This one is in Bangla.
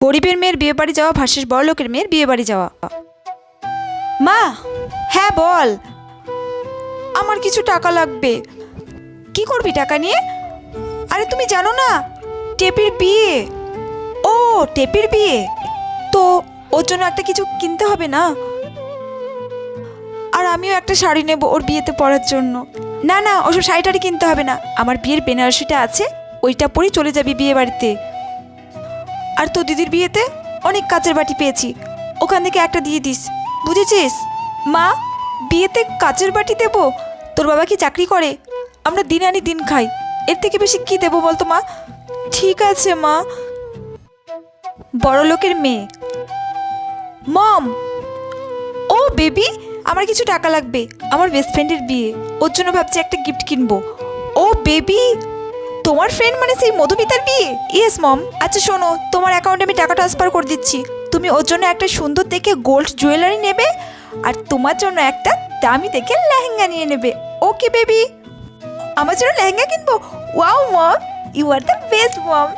গরিবের মেয়ের বিয়ে বাড়ি যাওয়া ভার্সেস বড়লোকের মেয়ের বিয়ে বাড়ি যাওয়া। মা, হ্যাঁ বল। আমার কিছু টাকা লাগবে। কি করবি টাকা নিয়ে? আরে তুমি জানো না, টেপির বিয়ে। ও, টেপির বিয়ে, তো ওর জন্য একটা কিছু কিনতে হবে না? আর আমিও একটা শাড়ি নেব ওর বিয়েতে পরার জন্য। না না, ওসব শাড়ি টাড়ি কিনতে হবে না, আমার বিয়ের বেনারসিটা আছে, ওইটা পরেই চলে যাবি বিয়ে বাড়িতে। আর তো দিদির বিয়েতে অনেক কাচের বাটি পেয়েছি, ওখান থেকে একটা দিয়ে দিস, বুঝেছিস? মা, বিয়েতে কাচের বাটি দেব? তোর বাবা কি চাকরি করে? আমরা দিন আনি দিন খাই, এর থেকে বেশি কি দেবো বলতো মা? ঠিক আছে মা। বড় লোকের মেয়ে। মম, ও বেবি, আমার কিছু টাকা লাগবে, আমার বেস্ট ফ্রেন্ডের বিয়ে, ওর জন্য ভাবছি একটা গিফট কিনবো। ও বেবি, তোমার ফ্রেন্ড মানে সেই মধুমিতার বিয়ে? Yes mom. আচ্ছা শোনো, তোমার অ্যাকাউন্টে আমি টাকা ট্রান্সফার করে দিচ্ছি, তুমি ওর জন্য একটা সুন্দর দেখে গোল্ড জুয়েলারি নেবে, আর তোমার জন্য একটা দামি দেখে লেহেঙ্গা নিয়ে নেবে। Okay baby? আমার জন্য লেহেঙ্গা কিনবো? Wow mom, you are the best mom.